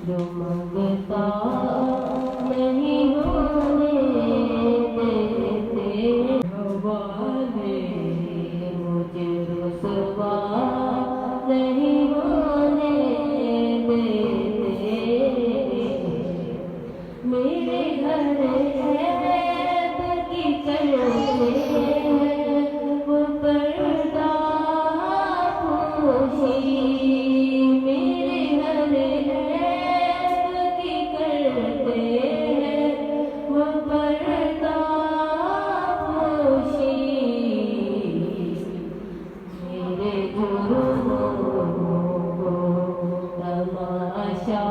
جو منگتا نہیں ہونے دیتے، حوالے مجھے رسوا نہیں ہونے دیتے، میرے گھر عیب کی کرتے وہ پردہ پوشی، میرے گھر عیب کی کرتے وہ پردہ پوشی، میرے جرموں کو تماشا